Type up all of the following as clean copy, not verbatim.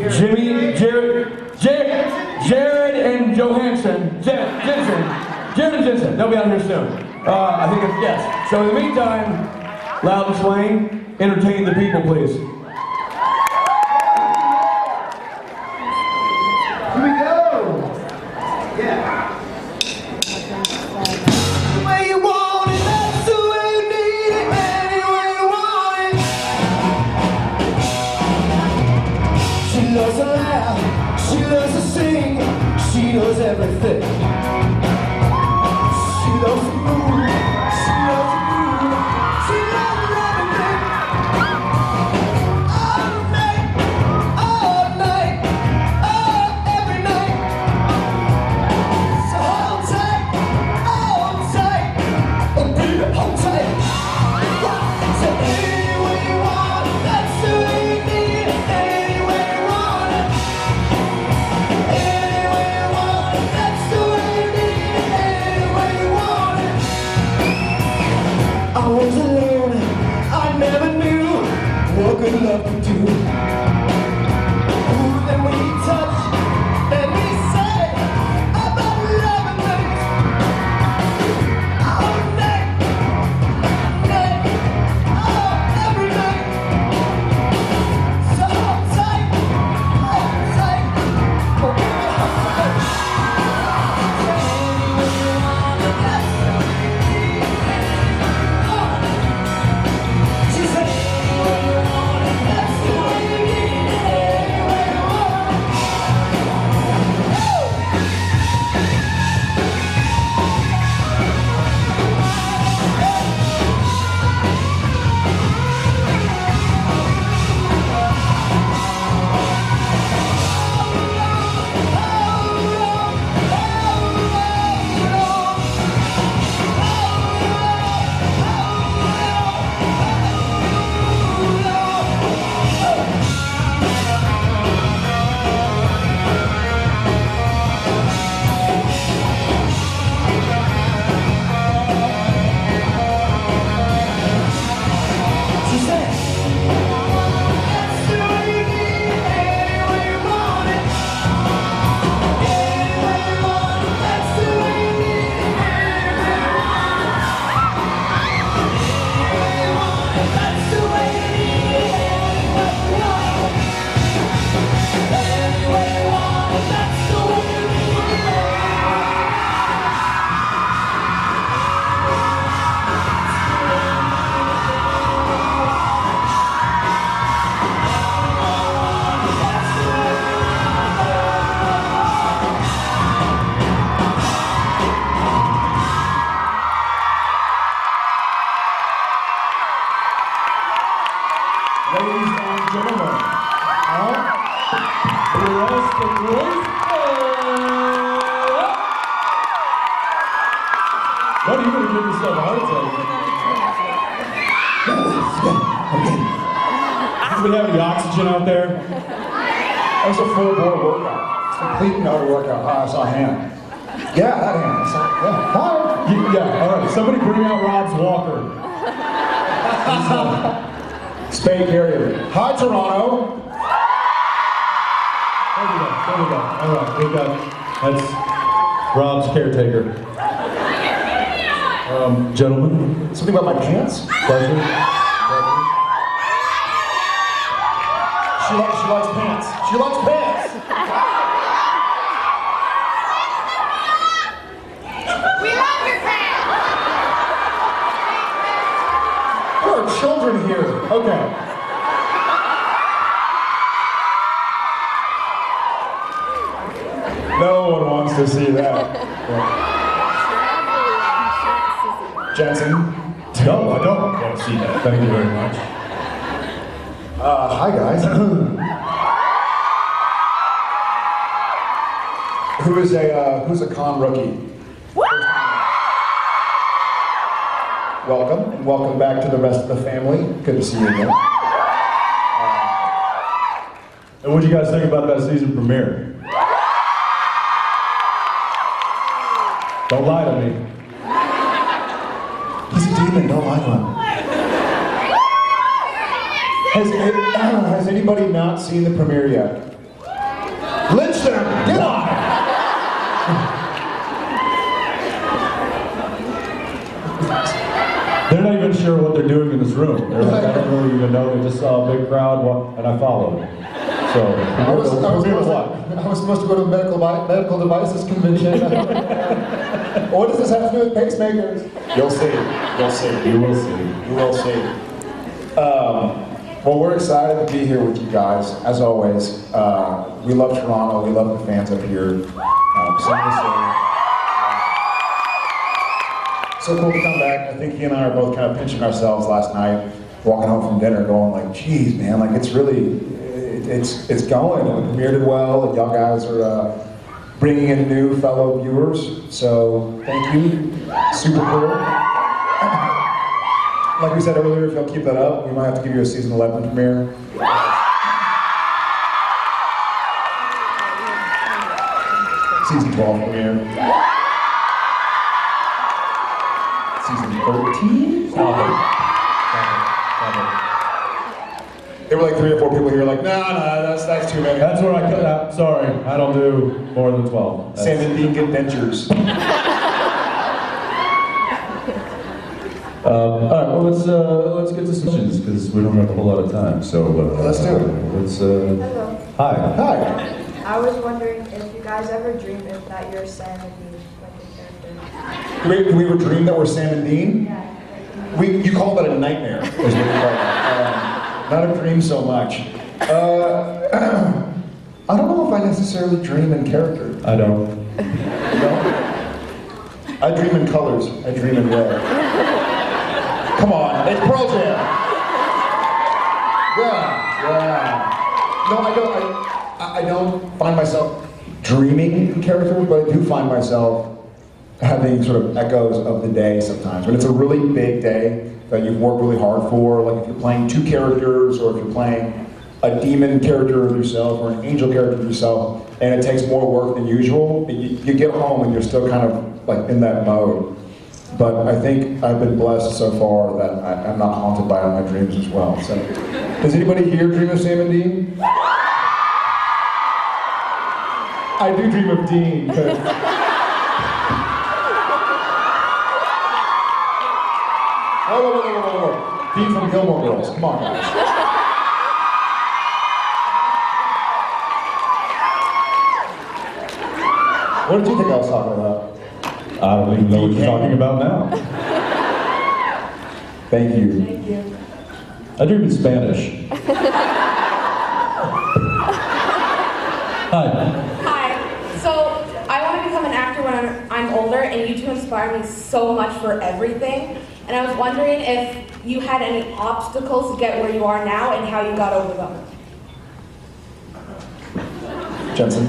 Jimmy, Jared and Johansson. Jared and Jensen. They'll be out here soon. I think it's yes. So in the meantime, Loud and Swain, entertain the people, please. Here we go. Yeah. The way you want it, that's the way you need it, any way you want it. She loves to laugh, she loves to sing, she knows everything. She loves to move, she loves to move, she loves everything. All night, every night. So hold tight, oh baby, hold tight. So any way you want it, that's the way you need it, any way you want it. Any way you want it, that's the way you need it, any way you want it. I was alone, I never knew what good love could do. Ooh, then we touch, and we say about love and things. All night, every night. So hold tight, oh baby, hold tight. Any way you want it, that's the way you need it, she said, any way you want it, that's the way you need it, any way you want it. She said, that's the way you need it, any way you want it. Any way you want it, that's the way you need it, any way you want it. Any way you want it, that's the way you need it, any way you want it. Any way you want it, that's the way you need it. Ladies and gentlemen, the rest of Grace. What are you going to give yourself a heart attack? Anybody have any oxygen out there? That was a full bore workout. Complete and utter workout. I saw a hand. Yeah, that hand. I saw, yeah. Hi. Yeah, all right. Somebody bring out Rob's walker. Spade carrier. Hi, Toronto. There we go. All right, that's Rob's caretaker. Gentlemen, Something about my pants? pleasure. She likes pants. She likes pants. We love your pants! There are children here. Okay. No one wants to see that. Jensen? No, I don't want to see that. Thank you very much. Hi guys. Who's a con rookie? Welcome, and welcome back to the rest of the family. Good to see you again. And what do you guys think about that season premiere? Don't lie to me. He's a demon, don't lie to him. Has anybody not seen the premiere yet? Lynch them! Get them! They're not even sure what they're doing in this room. They're like, I don't really even know. They just saw a big crowd, and I followed. So, I was supposed to go to a medical devices convention. What does this have to do with pacemakers? You'll see. You'll see. You will see. You will see. Well, we're excited to be here with you guys, as always. We love Toronto. We love the fans up here. So cool to come back. I think he and I are both kind of pinching ourselves last night, walking home from dinner, going like, "Geez, man, like it's really, it's going. And we premiered it well, and y'all guys are bringing in new fellow viewers. So thank you. Super cool." Like we said earlier, if y'all keep that up, we might have to give you a season 11 premiere. Season 12 premiere. Season 13? Stop it. There were like 3 or 4 people here like, no, that's too many. That's where I cut out. Sorry, I don't do more than 12. Sam and Dean get dentures. All right, well let's get to sessions because we don't have a whole lot of time. So let's do it. Hello. Hi. Hi. I was wondering if you guys ever dreamed of that you're Sam and Dean, like a character. Do we ever dream that we're Sam and Dean? Yeah. You call that a nightmare, is what we call it. Not a dream so much. I don't know if I necessarily dream in character. I don't. No? I dream in colors. I dream in red. Come on, it's Pearl Jam. Yeah. No, I don't find myself dreaming in character, but I do find myself having sort of echoes of the day sometimes. When it's a really big day that you've worked really hard for, like if you're playing 2 characters, or if you're playing a demon character of yourself or an angel character of yourself, and it takes more work than usual, you get home and you're still kind of like in that mode. But I think I've been blessed so far that I'm not haunted by my dreams as well. So, does anybody here dream of Sam and Dean? I do dream of Dean. Whoa. Dean from Gilmore Girls. Come on, guys. What did you think I was talking about? I don't even know what you're talking about now. Thank you. Thank you. I dream in Spanish. Hi. Hi. So I want to become an actor when I'm older, and you two inspire me so much for everything. And I was wondering if you had any obstacles to get where you are now and how you got over them. Jensen.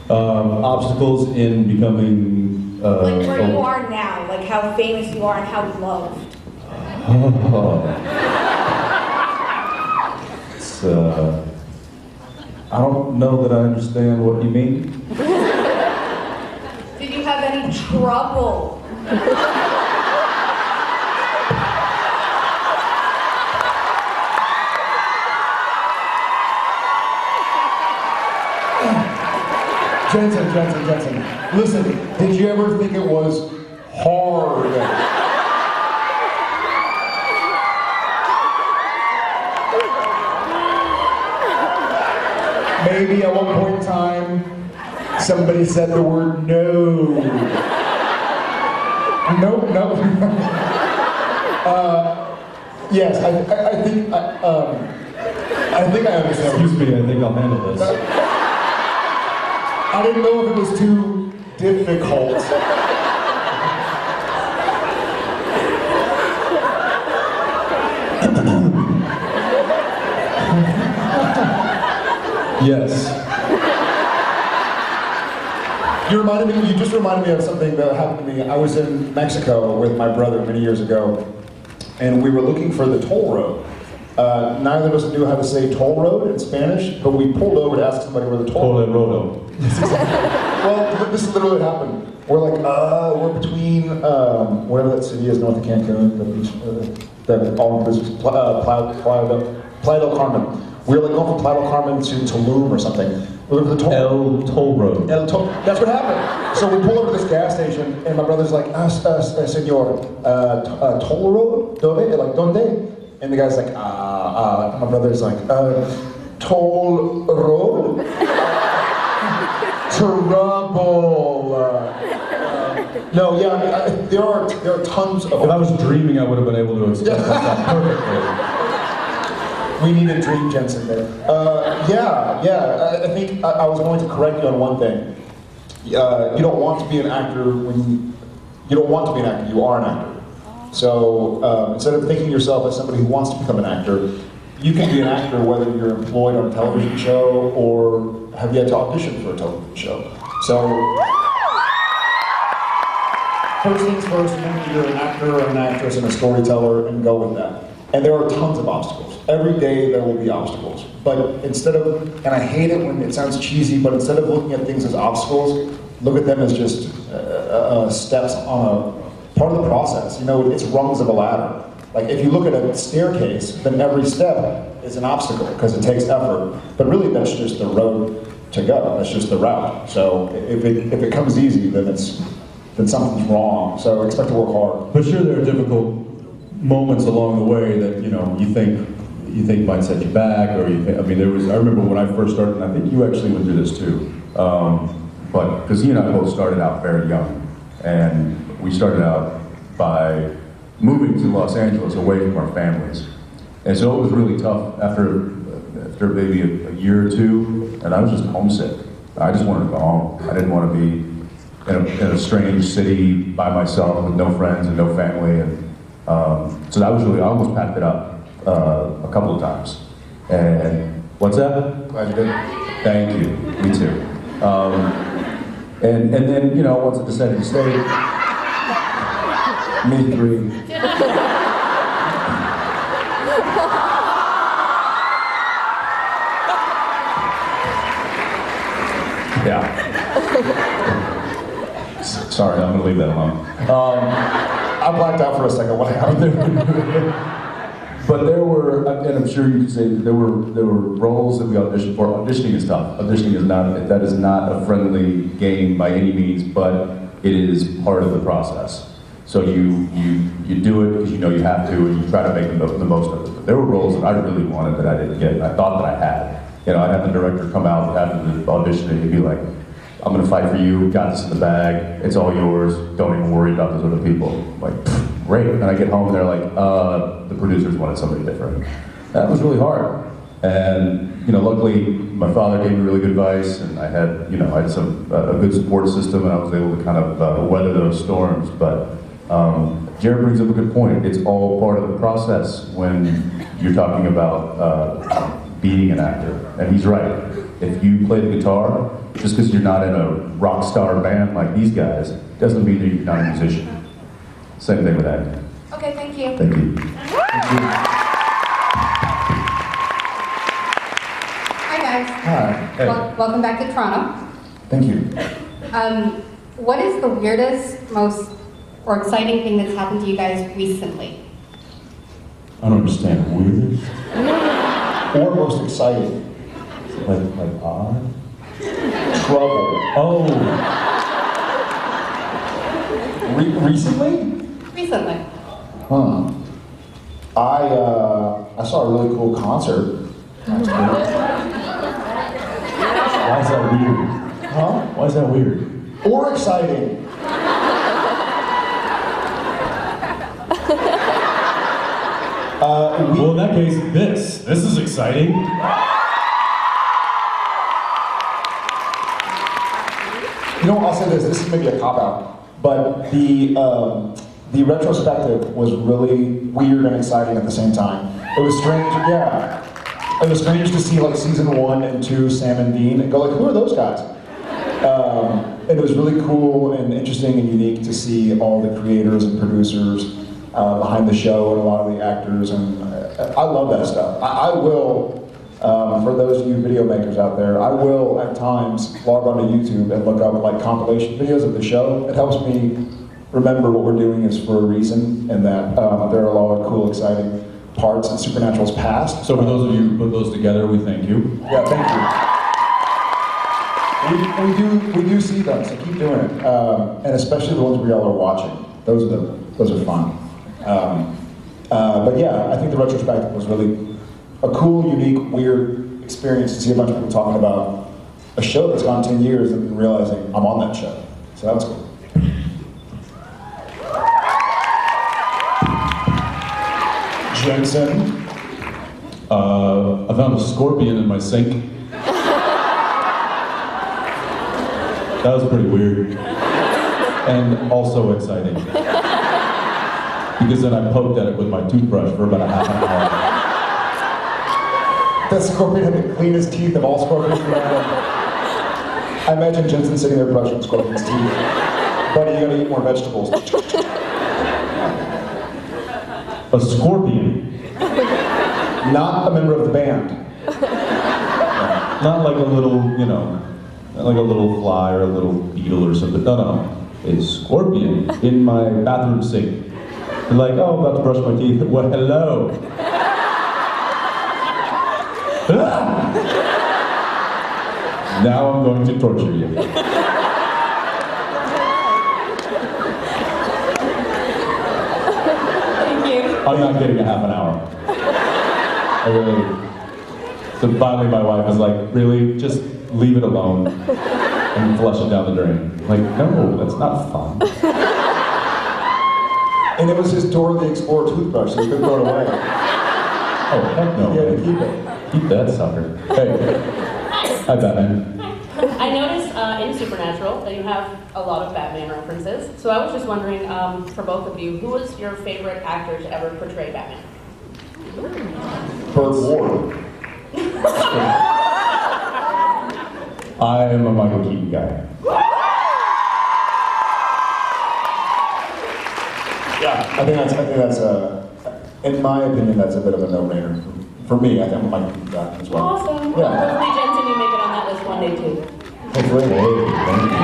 Obstacles in becoming. Like where you are now, like how famous you are and how loved. It's, I don't know that I understand what you mean. Did you have any trouble? Jensen. Listen, did you ever think it was hard? Maybe at one point in time, somebody said the word no. Nope. Yes, I think I understand. Excuse me, I think I'll handle this. I didn't know if it was too difficult. Yes. You just reminded me of something that happened to me. I was in Mexico with my brother many years ago, and we were looking for the toll road. Neither of us knew how to say toll road in Spanish, but we pulled over to ask somebody where the toll road. Rodo. Well, this literally happened. We're like, we're between whatever that city is north of Cancun, the beach, that all business plowed up. Playa del Carmen. We were like going from Playa del Carmen to Tulum or something. We went to the Toll Road. That's what happened. So we pull over to this gas station, and my brother's like, senor, toll road? Dove? Like, donde? And the guy's like, my brother's like, toll road? Trouble. No, yeah, there are tons of. If I was dreaming, I would have been able to express myself perfectly. We need a dream, Jensen, there. I think I was going to correct you on one thing. You don't want to be an actor when you don't want to be an actor, you are an actor. So instead of thinking yourself as somebody who wants to become an actor, you can be an actor whether you're employed on a television show or have yet to audition for a television show. So, first things first, remember you're an actor or an actress and a storyteller and go with that. And there are tons of obstacles. Every day there will be obstacles. But instead of, and I hate it when it sounds cheesy, but instead of looking at things as obstacles, look at them as just steps on a part of the process. You know, it's rungs of a ladder. Like if you look at a staircase, then every step is an obstacle because it takes effort. But really that's just the road to go. That's just the route. So if it comes easy, then something's wrong. So expect to work hard. But sure, there are difficult moments along the way that you think might set you back, or I remember when I first started, and I think you actually went through this too, but because you and I both started out very young, and we started out by moving to Los Angeles away from our families, and so it was really tough after maybe a year or two, and I was just homesick. I just wanted to go home. I didn't want to be in a strange city by myself with no friends and no family, and so that was really, I almost packed it up a couple of times. And what's that? Glad you did. Thank you. Me too. And then, once I decided to stay, me three. Yeah. Sorry, I'm gonna leave that alone. I blacked out for a second. What happened? But there were, and I'm sure you could say that there were roles that we auditioned for. Auditioning is tough. Auditioning is not a friendly game by any means, but it is part of the process. So you do it because you know you have to, and you try to make the most of it. But there were roles that I really wanted that I didn't get, and I thought that I had. I'd have the director come out after the audition and he'd be like, I'm gonna fight for you, got this in the bag, it's all yours, don't even worry about those other people. I'm like, great. And I get home and they're like, the producers wanted somebody different. That was really hard. And luckily my father gave me really good advice, and I had a good support system, and I was able to kind of weather those storms. But Jared brings up a good point. It's all part of the process when you're talking about being an actor. And he's right. If you play the guitar, just because you're not in a rock star band like these guys, doesn't mean that you're not a musician. Same thing with acting. Okay, thank you. Thank you. Hi guys. Hi. Hey. Welcome back to Toronto. Thank you. What is the weirdest, most, or exciting thing that's happened to you guys recently? I don't understand. Weird? Or most exciting. Like odd? Trouble. Oh. Recently? Recently. Huh. I saw a really cool concert. That's good. Why is that weird? Huh? Why is that weird? Or exciting. Well, in that case, this is exciting. I'll say this is maybe a cop-out, but the retrospective was really weird and exciting at the same time. It was strange, yeah. It was strange to see like season 1 and 2, Sam and Dean, and go like, who are those guys? And it was really cool and interesting and unique to see all the creators and producers behind the show and a lot of the actors, and I love that stuff. I will, for those of you video makers out there, I will at times log onto YouTube and look up like compilation videos of the show. It helps me remember what we're doing is for a reason, and that there are a lot of cool, exciting parts in Supernatural's past. So for those of you who put those together, we thank you. Yeah, thank you. We do see them, so keep doing it, and especially the ones where y'all are watching. Those are fun. But yeah, I think the retrospective was really a cool, unique, weird experience to see a bunch of people talking about a show that's gone 10 years and realizing I'm on that show. So that was cool. Jensen. I found a scorpion in my sink. That was pretty weird. And also exciting. Because then I poked at it with my toothbrush for about a half an hour. That scorpion had the cleanest teeth of all scorpions we had. I imagine Jensen sitting there brushing the scorpion's teeth. Buddy, you gotta eat more vegetables. A scorpion. Not a member of the band. Not like a little, not like a little fly or a little beetle or something. No. A scorpion in my bathroom sink. They're like, oh, I'm about to brush my teeth. Well, hello. Now I'm going to torture you. Thank you. I'm not getting a half an hour. I really. So finally my wife was like, really? Just leave it alone and flush it down the drain. I'm like, no, that's not fun. And it was his Dora the Explorer toothbrush, so he couldn't throw it away. Oh, heck no. He had to keep it. Keep that sucker. Hey. Hi, Batman. I noticed in Supernatural that you have a lot of Batman references. So I was just wondering, for both of you, who was your favorite actor to ever portray Batman? Burt Ward. I am a Michael Keaton guy. Yeah, I think that's in my opinion, that's a bit of a no-brainer. For me, I think I might do that as well. Awesome. Yeah. Hopefully, Jensen, you make it on that list one day too. Hopefully. Hey, thank you.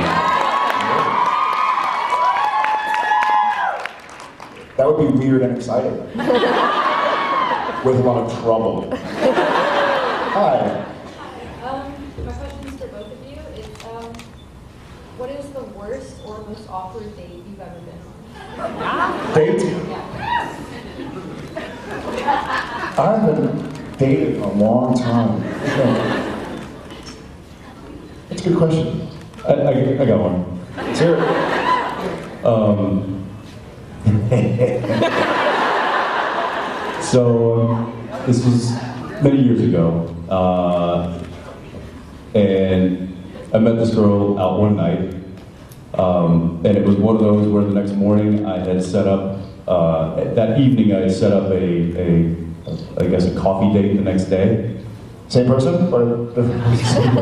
That would be weird and exciting. With a lot of trouble. Hi. My question is for both of you. Is what is the worst or most awkward date you've ever been on? Date? Yeah. I haven't dated in a long time. That's a good question. I got one. Let's hear it. So, this was many years ago, and I met this girl out one night, and it was one of those where the next morning I had set up, that evening I had set up a coffee date the next day. Same person? Or different person?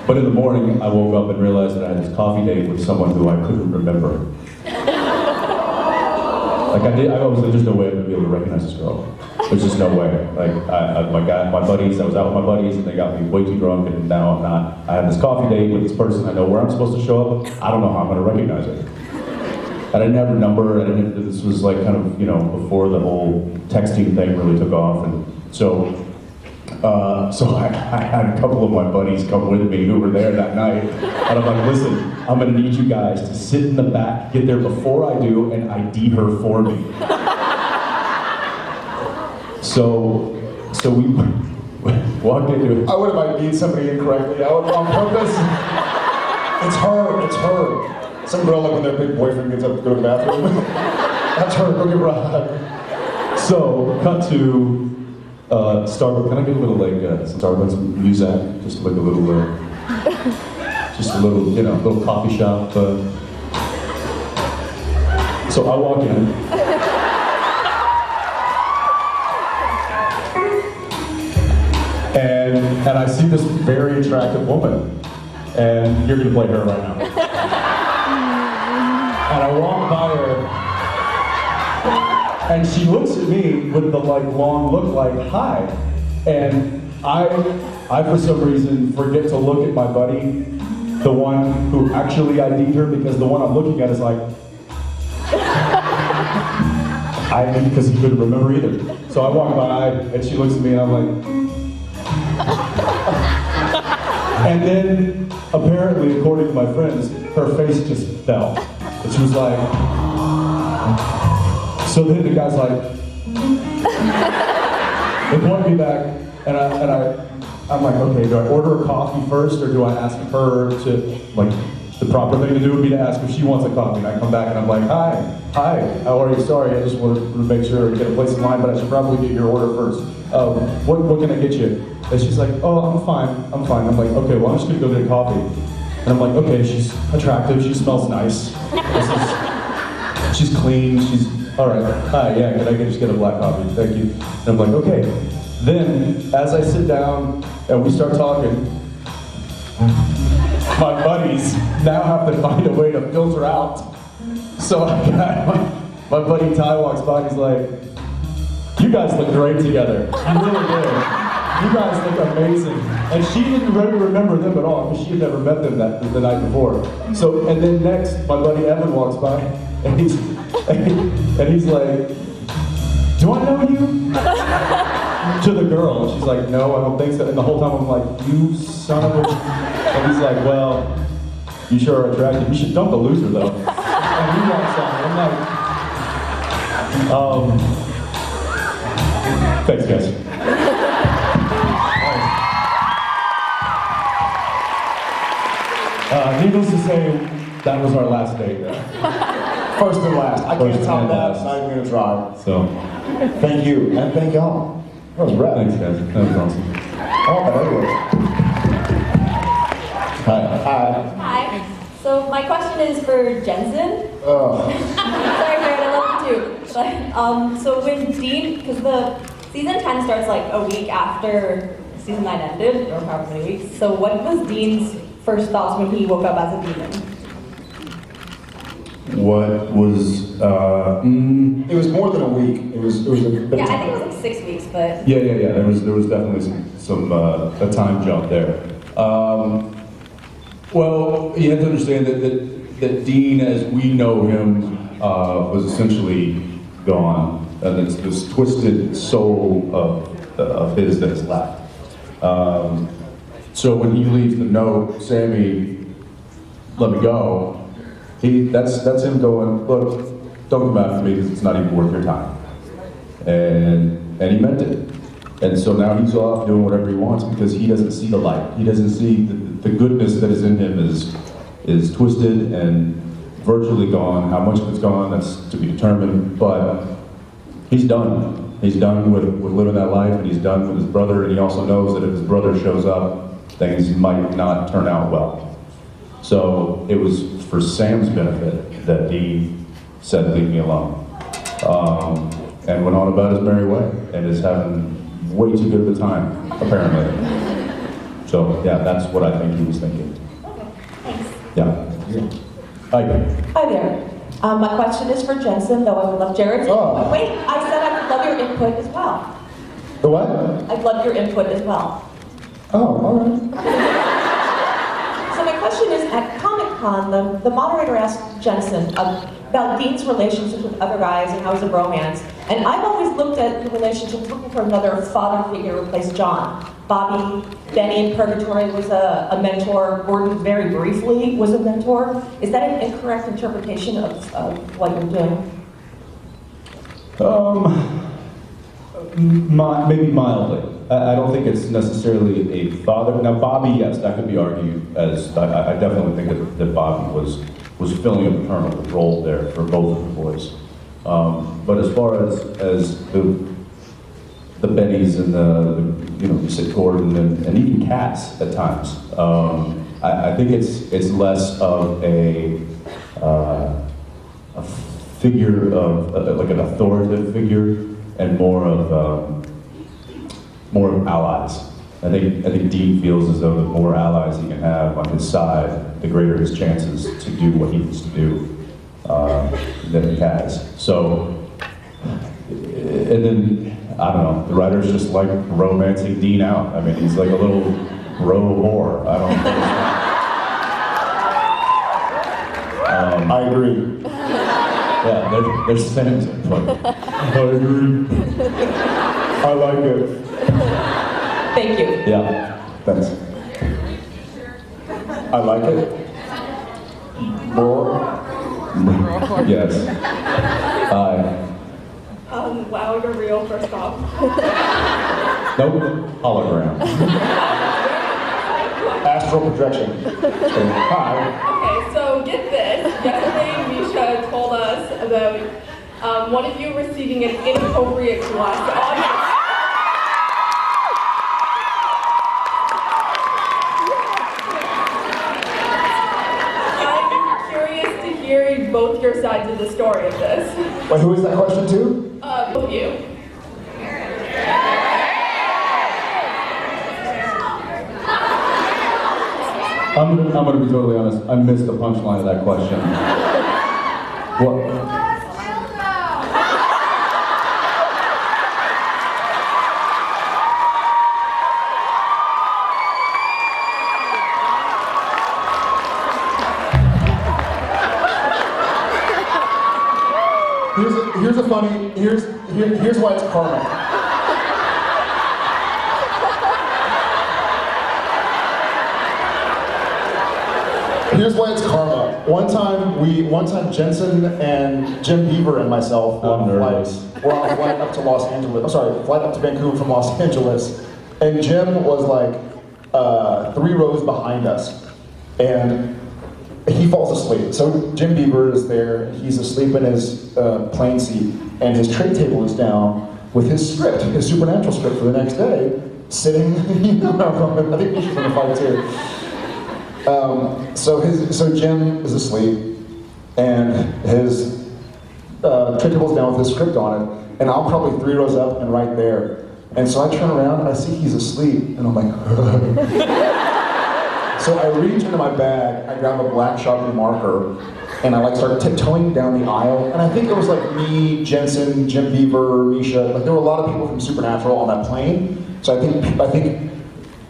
But in the morning, I woke up and realized that I had this coffee date with someone who I couldn't remember. Like I was like, there's no way I'm gonna be able to recognize this girl. There's just no way. Like my buddies, I was out with my buddies and they got me way too drunk and now I'm not. I have this coffee date with this person. I know where I'm supposed to show up. I don't know how I'm gonna recognize her. I didn't have her number. This was like kind of, before the whole texting thing really took off. And so I had a couple of my buddies come with me who were there that night. And I'm like, listen, I'm gonna need you guys to sit in the back, get there before I do, and ID her for me. So we walked into it. I would have ID'd somebody incorrectly. I would on purpose. It's her. Some girl, like when their big boyfriend gets up to go to the bathroom. That's her, go give her a hug. So, cut to Starbucks. Can I get a little Starbucks music? Just like a little, little coffee shop. So I walk in. And I see this very attractive woman. And you're gonna play her right now. And I walk by her, and she looks at me with the long look like, hi. And I for some reason forget to look at my buddy, the one who actually ID'd her, because the one I'm looking at is like, Because he couldn't remember either. So I walk by, and she looks at me, and I'm like, and then, apparently, according to my friends, her face just fell. And she was like, so then the guy's like, they brought me back, and I'm like, okay, do I order a coffee first, or do I ask her to, like, the proper thing to do would be to ask if she wants a coffee, and I come back and I'm like, hi, how are you? Sorry, I just wanted to make sure I get a place in line, but I should probably get your order first. What can I get you? And she's like, oh, I'm fine. I'm like, okay, well, I'm just gonna go get a coffee. And I'm like, okay, she's attractive, she smells nice. She's clean, she's, all right, hi, yeah, can I just get a black coffee? Thank you. And I'm like, okay. Then, as I sit down and we start talking, my buddies now have to find a way to filter out. So I got my buddy Ty walks by and he's like, you guys look great together. You really do. You guys look amazing. And she didn't really remember them at all because she had never met them the night before. So, and then next, my buddy Evan walks by and he's like, do I know you? To the girl. And she's like, no, I don't think so. And the whole time I'm like, you son of a... And he's like, well, you sure are attractive. You should dump the loser though. And he walks on. I'm like, thanks guys. Needless to say, that was our last date. First and last. I First can't top and that. last. Not even gonna try. So, Thank you, and thank y'all. That was rad. thanks guys. That was awesome. Oh, that was. Hi. Hi. So my question is for Jensen. Sorry, Jared, I love you too. But so when Dean, because the season 10 starts like a week after season 9 ended, or however many weeks. So what was Dean's first thoughts when he woke up as a demon? What was, It was more than a week. It was a bit Yeah, of I think it time. was like 6 weeks, but Yeah. There was definitely some a time jump there. Well, you have to understand that Dean, as we know him, was essentially gone, and it's this twisted soul of his that is left. So when he leaves the note, Sammy, let me go. That's him going, look, don't come after me because it's not even worth your time. And he meant it. And so now he's off doing whatever he wants because he doesn't see the light. He doesn't see the goodness that is in him is twisted and virtually gone. How much of it's gone, that's to be determined. But he's done. He's done with living that life, and he's done with his brother. And he also knows that if his brother shows up, things might not turn out well. So it was for Sam's benefit that Dean said, leave me alone. And went on about his merry way, and is having way too good of a time, apparently. So, yeah, that's what I think he was thinking. okay, thanks. Yeah. Hi. Hi there. My question is for Jensen, though I would love Jared's. Oh. Wait, I said I would love your input as well. The what? I'd love your input as well. Oh, all right. So my question is, at Comic-Con, the moderator asked Jensen about Dean's relationships with other guys and how he's a bromance. And I've always looked at the relationships looking for another father figure to replace John. Bobby, Benny in Purgatory was a mentor. Gordon, very briefly, was a mentor. Is that an incorrect interpretation of what you're doing? Maybe mildly. I don't think it's necessarily a father. Now, Bobby, yes, that could be argued as, I definitely think that Bobby was filling a paternal role there for both of the boys. But as far as the Bennys and you said Gordon and even Cass at times, I think it's less of a figure of like an authoritative figure and more of allies. I think Dean feels as though the more allies he can have on his side, the greater his chances to do what he needs to do than he has. So, and then, I don't know, the writers just like romancing Dean out. I mean, he's like a little bro whore. I don't know. I agree. Yeah, they're saying it, but I agree. I like it. Thank you. Yeah. Thanks. I like it. More. Yes. Wow, you're real, first off. Nope. Hologram. Astral projection. Hi. Okay, so get this. Yesterday, Misha told us about one of you receiving an inappropriate glass audience. I'm curious to hear both your sides of the story of this. Wait, who is that question to? Both of you. I'm gonna be totally honest. I missed the punchline of that question. What? Here's why it's karma. Here's why it's karma. One time Jensen and Jim Beaver and myself were on a flight up to Los Angeles. I'm sorry, flight up to Vancouver from Los Angeles, and Jim was like 3 rows behind us, and he falls asleep. So Jim Beaver is there. He's asleep in his plane seat, and his tray table is down with his script, his supernatural script for the next day, sitting. I think he's going to fight too. So Jim is asleep, and his tray table's down with his script on it, and I'm probably 3 rows up and right there. And so I turn around and I see he's asleep, and I'm like. So I reach into my bag, I grab a black Sharpie marker, and I like start tiptoeing down the aisle. And I think it was like me, Jensen, Jim Beaver, Misha. Like there were a lot of people from Supernatural on that plane. So I think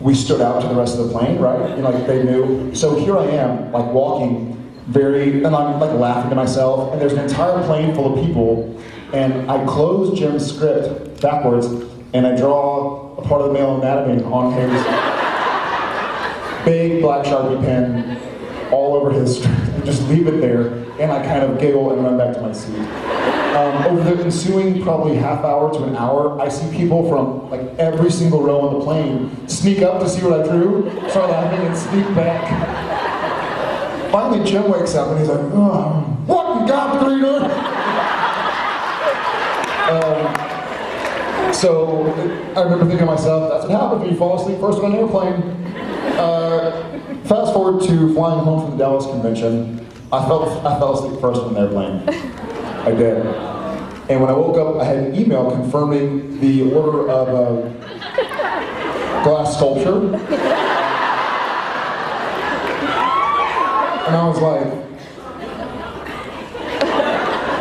we stood out to the rest of the plane, right? You know, like they knew. So here I am, like walking and I'm like laughing to myself. And there's an entire plane full of people. And I close Jim's script backwards, and I draw a part of the male anatomy on his big black Sharpie pen all over his script, and just leave it there, and I kind of giggle and run back to my seat. Over the ensuing probably half hour to an hour, I see people from like every single row on the plane sneak up to see what I drew, start laughing and sneak back. Finally, Jim wakes up and he's like, oh, what in God, Reader? So I remember thinking to myself, that's what happens when you fall asleep first on an airplane. Fast forward to flying home from the Dallas convention. I fell asleep first on an airplane. I did. And when I woke up, I had an email confirming the order of a glass sculpture. And I was like,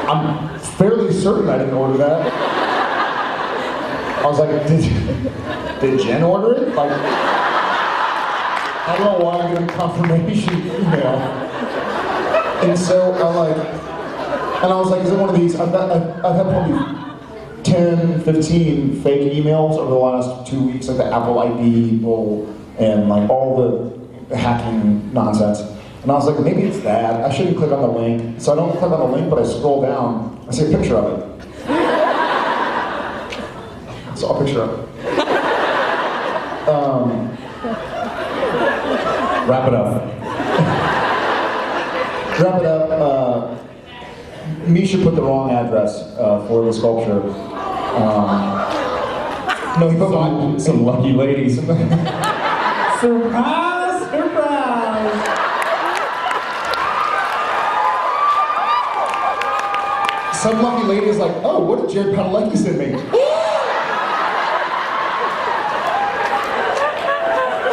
I'm fairly certain I didn't order that. I was like, did Jen order it? Like, I don't know why I get a confirmation email. And so I was like, is it one of these? I've had probably 10, 15 fake emails over the last 2 weeks, like the Apple ID bull and like all the hacking nonsense. And I was like, maybe it's that. I shouldn't click on the link. So I don't click on the link, but I scroll down. I see a picture of it. I saw a picture of it. Wrap it up. Wrap it up. Misha put the wrong address for the sculpture. No, he put Some lucky ladies. surprise, surprise. Some lucky lady is like, oh, what did Jared Padalecki send me?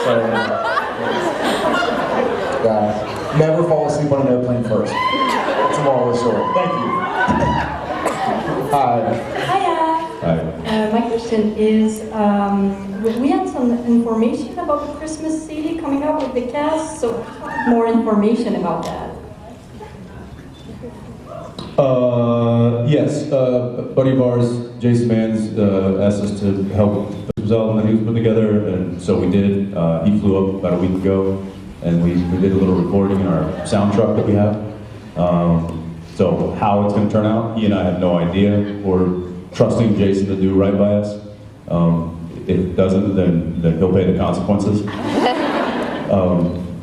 Sorry. Guys, never fall asleep on an airplane first. That's the moral of the story. Thank you. Hi. Hiya. Hi. My question is, we had some information about the Christmas CD coming up with the cast, so more information about that. Yes, a buddy of ours, Jason Mans, asked us to help put this out, and he was put together, and so we did. He flew up about a week ago, and we did a little recording in our sound truck that we have. So how it's going to turn out, he and I have no idea. We're trusting Jason to do right by us. If it doesn't, then he'll pay the consequences.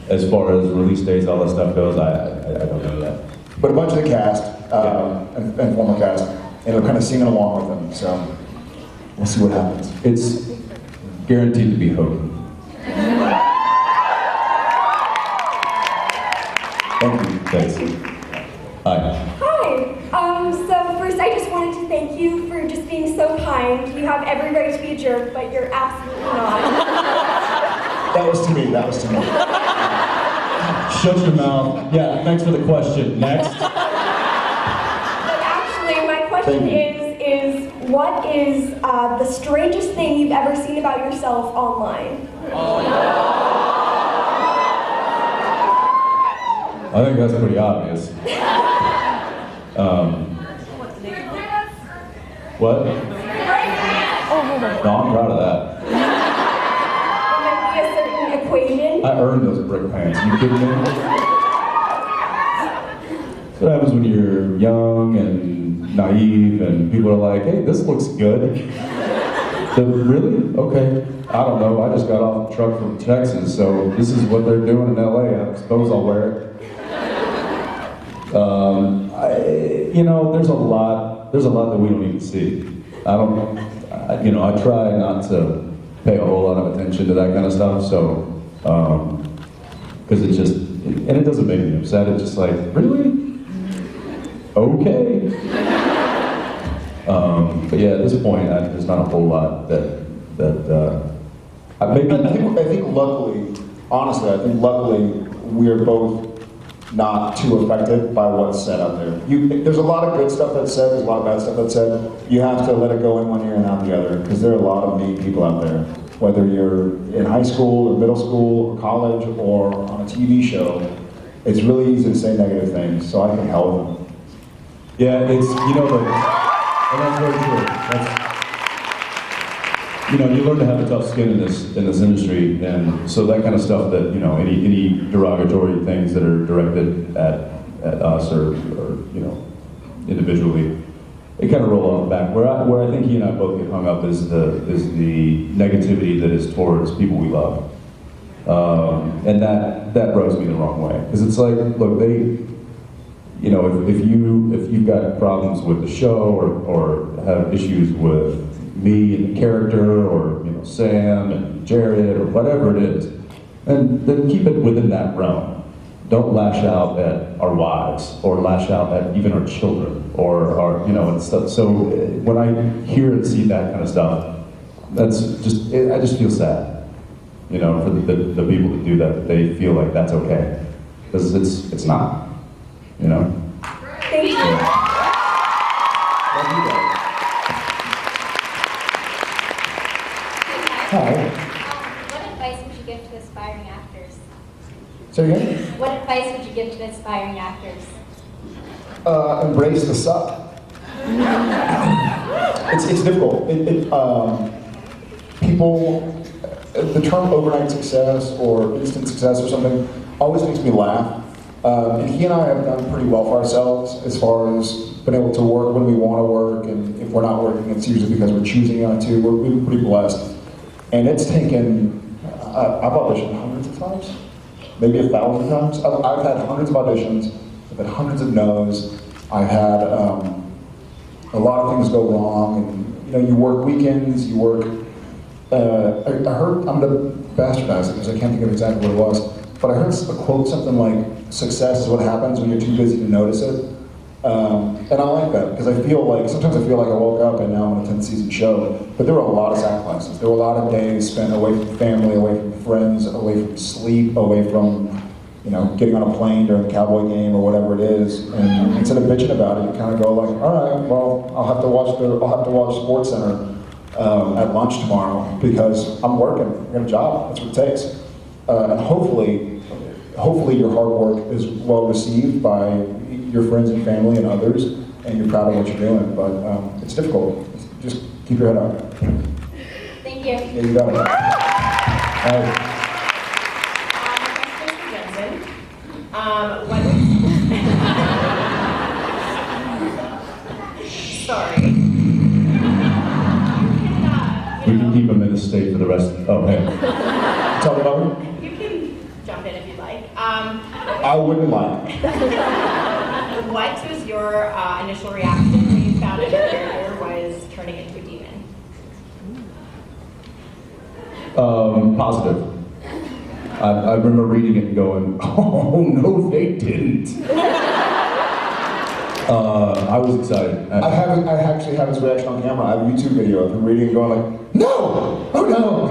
As far as release dates, all that stuff goes, I don't know yet. But a bunch of the cast and former cast, and they're kind of singing along with them. So we'll see what happens. It's guaranteed to be hokey. Thank you. Thanks. Hi. Hi. So first I just wanted to thank you for just being so kind. You have every right to be a jerk, but you're absolutely not. That was to me. That was to me. Shut your mouth. Yeah, thanks for the question. Next. But actually, my question is what is the strangest thing you've ever seen about yourself online? I think that's pretty obvious. What? No, I'm proud of that. It might be a certain equation. I earned those brick pants. You kidding me? That's what happens when you're young and naive and people are like, hey, this looks good. Really? Okay. I don't know. I just got off the truck from Texas, so this is what they're doing in LA. I suppose I'll wear it. There's a lot that we don't even see. I try not to pay a whole lot of attention to that kind of stuff, so, because it doesn't make me upset, it's just like, really? Okay. But yeah, at this point, there's not a whole lot I think luckily, honestly, we're both not too affected by what's said out there. There's a lot of good stuff that's said, there's a lot of bad stuff that's said. You have to let it go in one ear and out the other, because there are a lot of mean people out there. Whether you're in high school, or middle school, or college, or on a TV show, it's really easy to say negative things, so I can help them. Yeah, and that's very true. You learn to have a tough skin in this industry, and so that kind of stuff that, any derogatory things that are directed at us or individually, it kind of roll off the back. Where I think he and I both get hung up is the negativity that is towards people we love. And that rubs me the wrong way. Because it's like, look, if you've got problems with the show or have issues with me and the character, or Sam and Jared, or whatever it is, and then keep it within that realm. Don't lash out at our wives, or lash out at even our children, or our and stuff. So when I hear and see that kind of stuff, I just feel sad, for the people that do that they feel like that's okay, because it's not, Thank you. Thank you, guys. Hi. What advice would you give to aspiring actors? Say again? What advice would you give to aspiring actors? Embrace the suck. It's difficult. People, the term overnight success or instant success or something always makes me laugh. And he and I have done pretty well for ourselves as far as being able to work when we want to work, and if we're not working, it's usually because we're choosing not to. We've been pretty blessed. And it's taken, I've auditioned hundreds of times, maybe 1,000 times. I've had hundreds of auditions, I've had hundreds of no's, I've had a lot of things go wrong, and you work weekends, you work, I heard, I'm gonna bastardize it because I can't think of exactly what it was, but I heard a quote, something like, success is what happens when you're too busy to notice it. And I like that, because sometimes I feel like I woke up and now I'm on a 10-season show, but there were a lot of sacrifices. There were a lot of days spent away from family, away from friends, away from sleep, away from, getting on a plane during a Cowboy game or whatever it is. And instead of bitching about it, you kind of go like, all right, well, I'll have to watch SportsCenter at lunch tomorrow because I'm working, I got a job, that's what it takes. And hopefully your hard work is well received by your friends and family and others. and you're proud of what you're doing, but it's difficult. Just keep your head up. Thank you. Yeah, you got it. All right. Jensen. Sorry. We can keep him in this state for the rest. Oh, hey. Tell me about me. You can jump in if you'd like. I wouldn't lie. What was your initial reaction when you found out your character was turning into a demon? Positive. I remember reading it and going, oh, no, they didn't. I was excited. I actually have his reaction on camera. I have a YouTube video of him reading and going like, no! Oh no!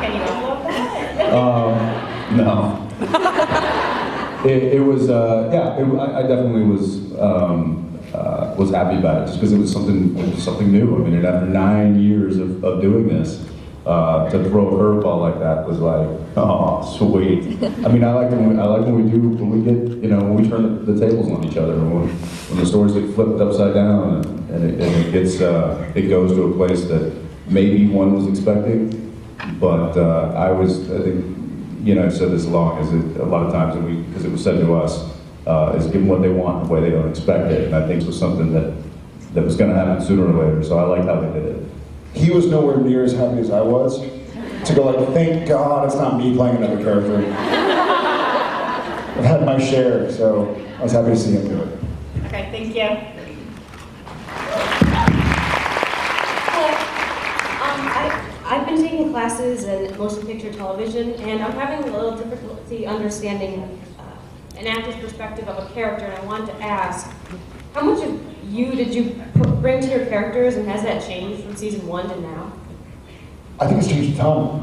Can you upload that? No. It was, I definitely was happy about it just because it was something new. I mean, after 9 years of doing this, to throw a curveball like that was like, oh, sweet. I mean, I like when we turn the tables on each other, when the stories get flipped upside down and it goes to a place that maybe one was expecting, but I think, I've said this along, is it a lot of times, because it was said to us, is give them what they want the way they don't expect it, and I think it was something that was going to happen sooner or later, so I liked how they did it. He was nowhere near as happy as I was to go like, thank God it's not me playing another character. I've had my share, so I was happy to see him do it. Okay, thank you. I've been taking classes in motion picture television, and I'm having a little difficulty understanding an actor's perspective of a character, and I wanted to ask, how much of you did you bring to your characters, and has that changed from season 1 to now? I think it's changed a ton.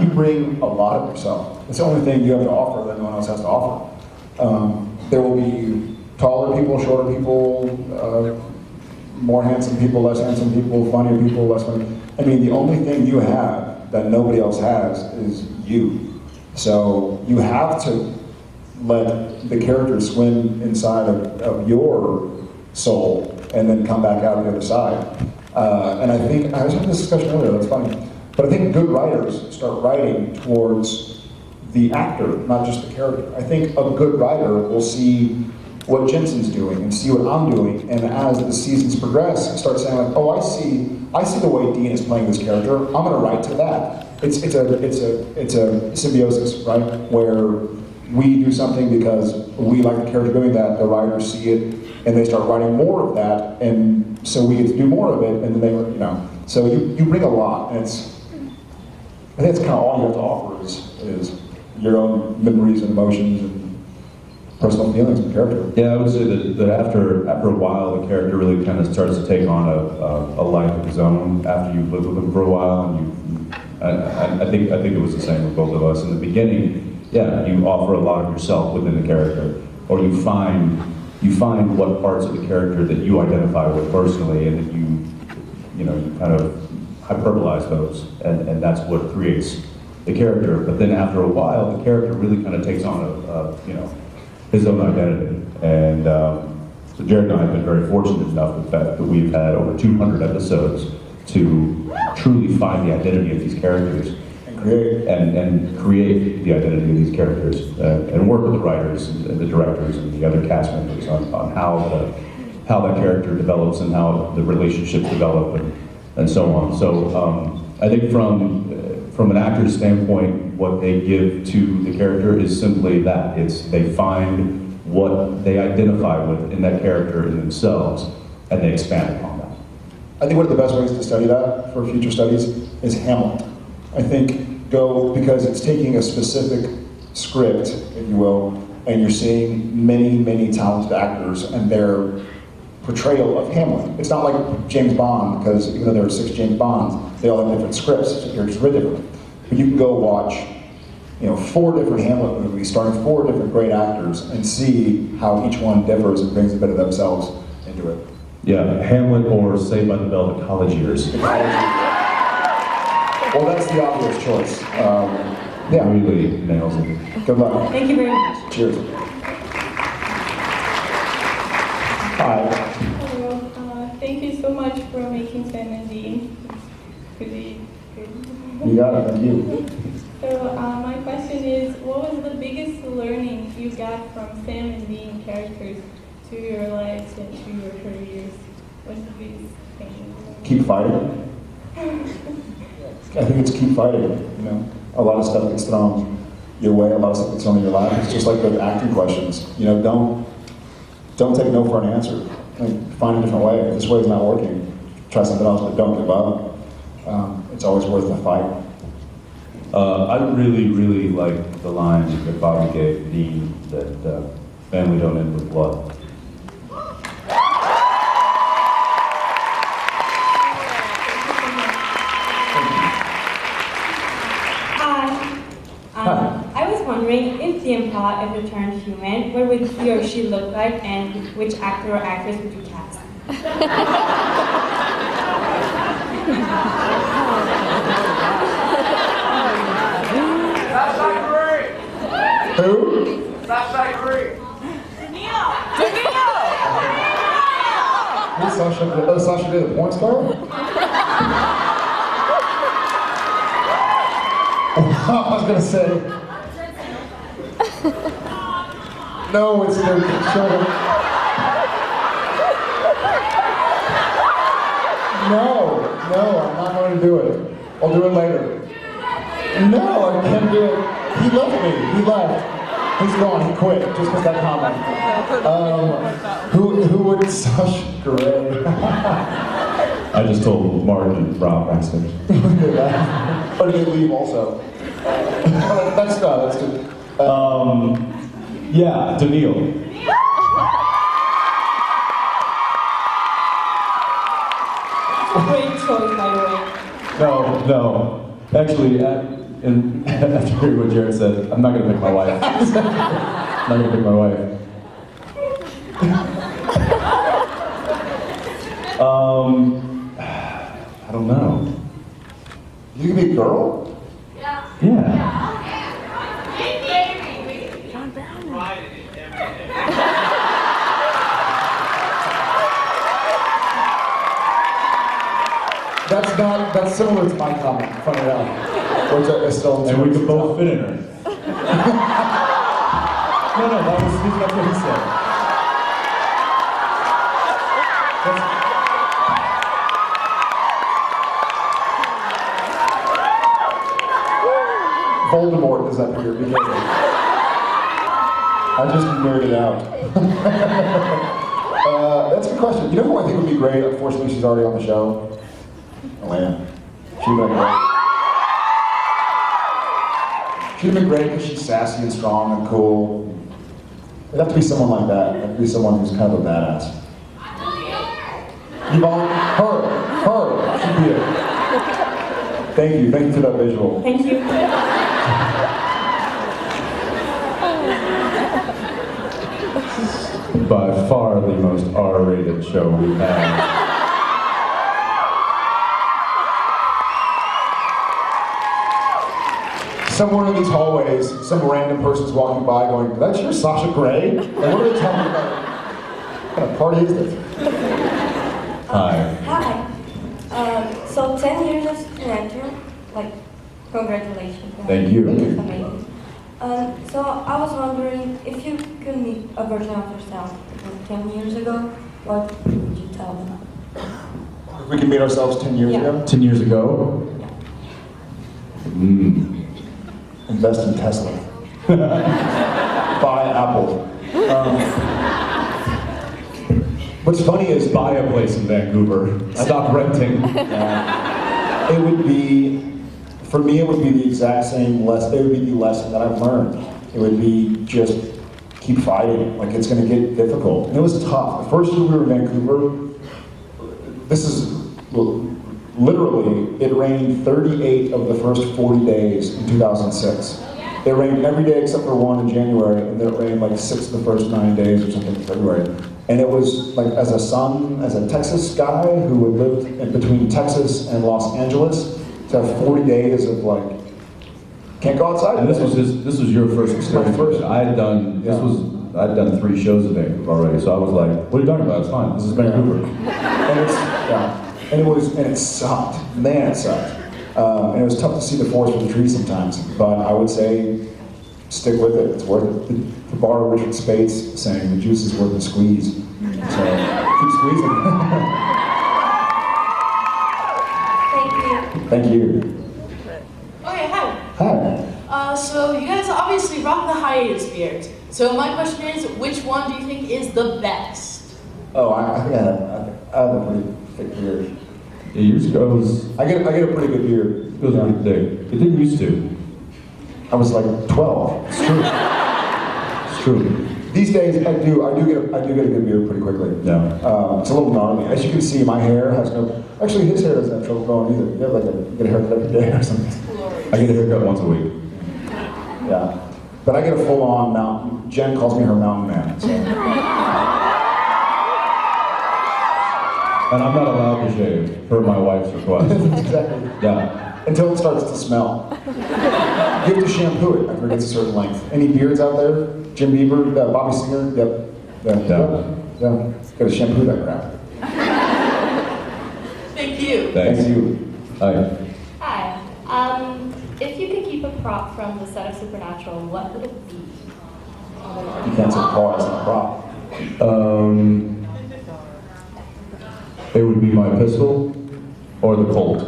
You bring a lot of yourself. It's the only thing you have to offer that no one else has to offer. There will be taller people, shorter people, more handsome people, less handsome people, funnier people, less funny. I mean, the only thing you have that nobody else has is you. So you have to let the character swim inside of your soul and then come back out the other side. And I think, I was having this discussion earlier, that's funny, but I think good writers start writing towards the actor, not just the character. I think a good writer will see what Jensen's doing and see what I'm doing, and as the seasons progress, start saying like, oh, I see the way Dean is playing this character, I'm gonna write to that. It's a symbiosis, right? Where we do something because we like the character doing that, the writers see it, and they start writing more of that, and so we get to do more of it, and then they, so you bring a lot, and I think it's kind of all you have to offer is your own memories and emotions and personal feelings of the character. Yeah, I would say that after a while, the character really kind of starts to take on a life of his own after you've lived with him for a while, and I think it was the same with both of us. In the beginning, yeah, you offer a lot of yourself within the character, or you find what parts of the character that you identify with personally, and that you kind of hyperbolize those, and that's what creates the character. But then after a while, the character really kind of takes on his own identity. And so Jared and I have been very fortunate enough with the fact that we've had over 200 episodes to truly find the identity of these characters and create the identity of these characters, and work with the writers and the directors and the other cast members on how that character develops and how the relationships develop and so on. So I think from an actor's standpoint, what they give to the character is simply that. They find what they identify with in that character in themselves, and they expand upon that. I think one of the best ways to study that for future studies is Hamlet. I think because it's taking a specific script, if you will, and you're seeing many, many talented actors and their portrayal of Hamlet. It's not like James Bond, because even though there are 6 James Bonds, they all have different scripts, so characters are different. But you can go watch 4 different Hamlet movies starring 4 different great actors and see how each one differs and brings a bit of themselves into it. Yeah, Hamlet or Saved by the Bell, the college years. Well, that's the obvious choice. Yeah. Really nails it. Good luck. Thank you very much. Cheers. Hi. Hello. Thank you so much for making Sam and Dean. Pretty good. You got it, thank you. So my question is, what was the biggest learning you got from Sam and Dean characters to your lives and to your careers? What's the biggest thing? Keep fighting. I think it's keep fighting, you know. A lot of stuff gets thrown your way, a lot of stuff gets thrown in your lap. It's just like the acting questions. You know, don't take no for an answer. Like, find a different way. If this way is not working, try something else, but don't give up. It's always worth the fight. I really like the line that Bobby gave Dean that family don't end with blood. Hi. I was wondering if the improv ever turned human, what would he or she look like, and which actor or actress would you cast? Who? Who's Sasha? Oh, Sasha did a porn star? I was gonna say. No, it's their show. No, I'm not going to do it. I'll do it later. No, I can't do it. He left me. He left. He's gone. He quit just because that comment. Who would Sasha Grey? I just told Martin and Rob backstage. Or did they leave also? That's good. Yeah, Daniil. Great choice, by the way. No. Actually, and after hearing what Jared said, I'm not going to pick my wife. I'm not going to pick my wife. I don't know. You can be a girl? Yeah. That's similar to my comment, funny enough, which I still. And we could both fit in her. No, that's what he said. Voldemort is up here because I just nerded out. That's a good question. You know who I think would be great? Unfortunately, she's already on the show. Elena. She'd been great. She'd been great because she's sassy and strong and cool. It'd have to be someone like that. It'd have to be someone who's kind of a badass. Yvonne, her. She'd be it. Thank you for that visual. Thank you. By far the most R-rated show we've had. Somewhere in these hallways, some random person's walking by going, "That's your Sasha Grey?" Like, what are they talking about? What kind of party is this? Hi. Hi. So 10 years as director, like, congratulations. Thank you. It's amazing. So I was wondering if you could meet a version of yourself from 10 years ago, what would you tell them? If we can meet ourselves 10 years Yeah. ago, 10 years ago? invest in Tesla. Buy Apple. What's funny is Buy a place in Vancouver. Stop renting. it would be, for me, it would be the exact same lesson. It would be the lesson that I've learned. It would be just keep fighting. Like, it's going to get difficult. And it was tough. The first year we were in Vancouver, this is literally, it rained 38 of the first 40 days in 2006. It rained every day except for one in January, and then it rained like 6 of the first 9 days or something in February. And it was like, as a Texas guy who had lived in between Texas and Los Angeles, to have 40 days of like, can't go outside. And this was your first experience. My first. I had done, this Yeah. was I'd done 3 shows a day already, so I was like, what are you talking about? It's fine. This is Vancouver. And it sucked. Man, it sucked. And it was tough to see the forest for the trees sometimes, but I would say stick with it. It's worth it. To borrow Richard Spate's saying, the juice is worth the squeeze. So keep squeezing. Thank you. Thank you. Okay, hi. Hi. So you guys obviously rock the hiatus beards. So my question is, which one do you think is the best? Oh, I think I have a pretty thick beard. Yeah, yours goes, I get a pretty good beard. goes pretty thick. It didn't used to. I was like 12. It's true. It's true. These days, I do get a good beard pretty quickly. Yeah. It's a little gnarly. As you can see, my hair has no. Actually, his hair doesn't have trouble growing either. You have like you get a haircut every day or something. I get a haircut once a week. Yeah. But I get a full-on mountain. Jen calls me her mountain man. So. And I'm not allowed to shave, per my wife's request. Exactly. Yeah. Until it starts to smell. You have to shampoo it after it gets a certain length. Any beards out there? Jim Bieber, Bobby Singer? Yep. Yeah. Gotta shampoo that crap. Thank you. Thanks. Thank you. Hi. Hi. If you could keep a prop from the set of Supernatural, what would it be? You can't say car as a prop. It would be my pistol or the Colt.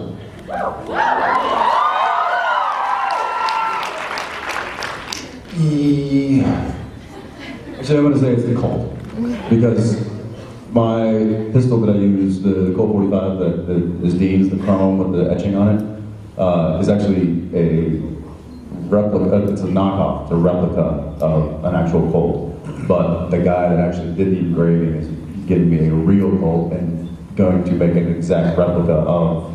Actually, I'm going to say it's the Colt because my pistol that I use, the Colt 45 that is Dean's, the chrome with the etching on it, is actually a replica. It's a knockoff. It's a replica of an actual Colt. But the guy that actually did the engraving is getting me a real Colt and going to make an exact replica of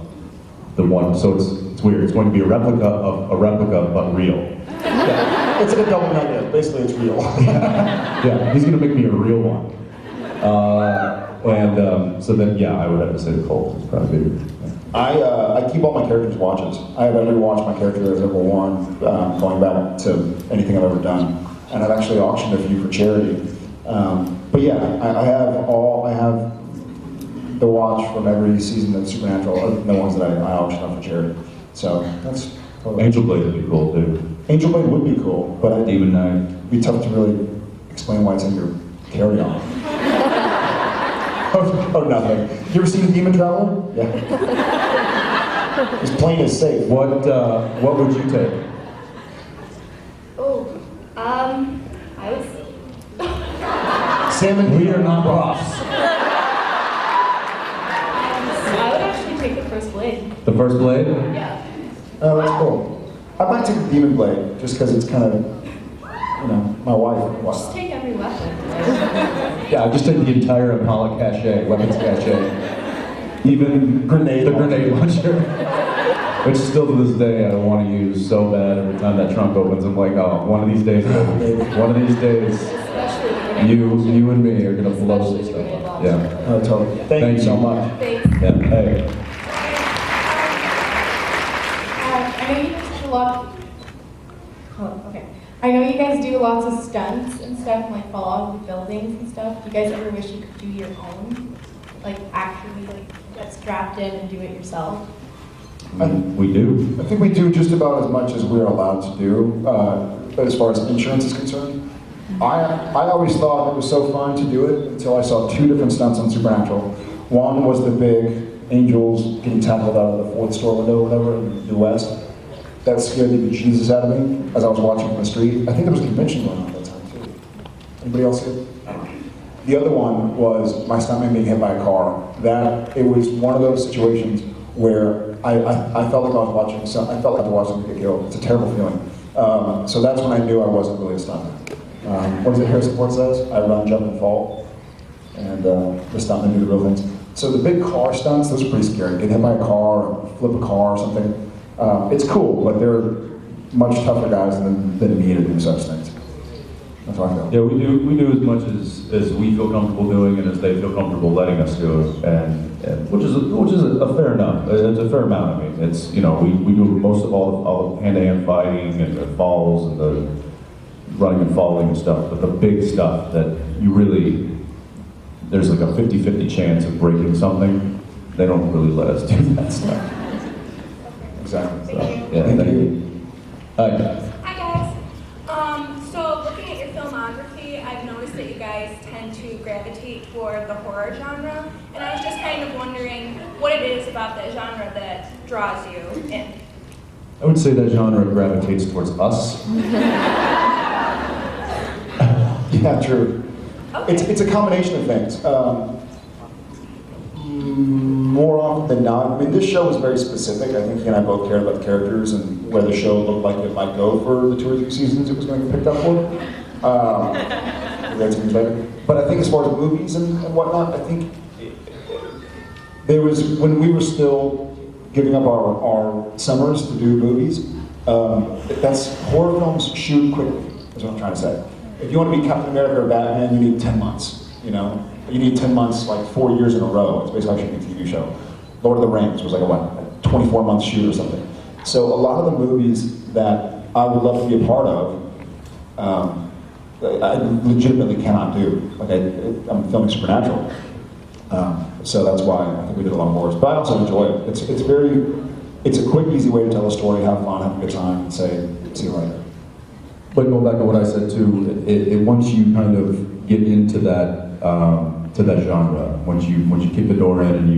the one. So it's weird. It's going to be a replica of a replica, but real. Yeah. It's like a double negative. Basically, it's real. Yeah, he's going to make me a real one. So then, yeah, I would have to say the Colt is probably bigger. I keep all my characters' watches. I have every watch my character has ever worn, going back to anything I've ever done. And I've actually auctioned a few for charity. But yeah, I have the watch from every season of Supernatural, other than the ones that I auctioned off for charity. So that's totally. Angel Blade would be cool too. Angel Blade would be cool, but Demon Knight. it'd be tough to really explain why it's in your carry-on. Oh, nothing. You ever seen a Demon Traveler? Yeah. His plane is safe. What would you take? Oh, I was. Salmon. We are not props. I would actually take the first blade. The first blade? Yeah. Oh, that's cool. I might take the Demon Blade, just because it's kind of, my wife. Just take every weapon. Yeah, just take the entire Impala cache, weapons cache, even the grenade launcher, which still to this day I want to use so bad. Every time that trunk opens, I'm like, oh, one of these days, you and me are gonna blow some stuff up. Yeah. Oh, totally. Thank you so much. Thanks. Yeah. Hey. I know you guys do a lot. Oh, okay. I know you guys do lots of stunts and stuff, and like fall off of buildings and stuff. Do you guys ever wish you could do your own, like actually get strapped in and do it yourself? We do. I think we do just about as much as we're allowed to do, as far as insurance is concerned. I always thought it was so fun to do it until I saw 2 different stunts on Supernatural. One was the big angels getting tackled out of the 4th store window or whatever in the West. That scared the bejesus out of me as I was watching from the street. I think there was a convention going on at that time too. Anybody else see it? The other one was my stuntman being hit by a car. It was one of those situations where I felt like I was watching I felt like I was watching somebody get killed. It's a terrible feeling. So that's when I knew I wasn't really a stuntman. What is it Harrison Ford says? I run, jump, and fall. And the stuntmen do the real things. So the big car stunts, those are pretty scary. Get hit by a car, or flip a car or something. It's cool, but there are much tougher guys than me to do such things. That's how I feel. Yeah, we do as much as we feel comfortable doing and as they feel comfortable letting us do it, and which is a fair enough. It's a fair amount. I mean, it's we do most of all the hand-to-hand fighting and the falls and running and falling and stuff, but the big stuff that you really, there's like a 50-50 chance of breaking something, they don't really let us do that stuff. Exactly. So, yeah, thank you. Hi. Hi guys. So looking at your filmography, I've noticed that you guys tend to gravitate toward the horror genre, and I was just kind of wondering what it is about that genre that draws you in. I would say that genre gravitates towards us. Yeah, true. It's a combination of things. More often than not, I mean, this show was very specific. I think he and I both cared about the characters and where the show looked like it might go for the 2 or 3 seasons it was going to get picked up for. But I think as far as movies and whatnot, I think there was, when we were still giving up our summers to do movies, that's, horror films shoot quickly, is what I'm trying to say. If you want to be Captain America or Batman, you need 10 months, you know? You need 10 months, like 4 years in a row. It's basically like shooting a TV show. Lord of the Rings was like a 24-month shoot or something. So a lot of the movies that I would love to be a part of, I legitimately cannot do. Like I'm filming Supernatural. So that's why I think we did a lot more. But I also enjoy it. It's a quick, easy way to tell a story, have fun, have a good time, and say, see you later. But going back to what I said too, once you kind of get into that genre, once you kick the door in and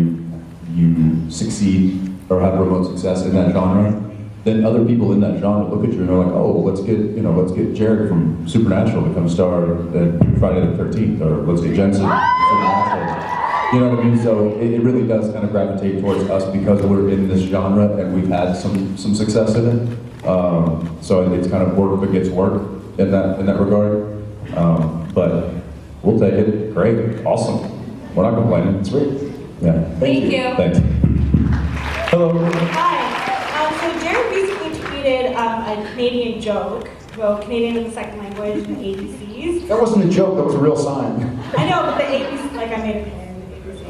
you succeed or have remote success in that genre, then other people in that genre look at you and they're like, oh, let's get Jared from Supernatural to come star in Friday the 13th, or let's get Jensen from Supernatural. You know what I mean? So it really does kind of gravitate towards us because we're in this genre and we've had some success in it. So it's kind of work begets work in that regard. But we'll take it. Great. Awesome. We're not complaining. Sweet. Yeah. Thank you. Thanks. Hello. Hi. So Jared recently tweeted a Canadian joke. Well, Canadian is the second language in ABCs. That wasn't a joke, that was a real sign. I know, but the ABCs, like I made it clear in the ABCs.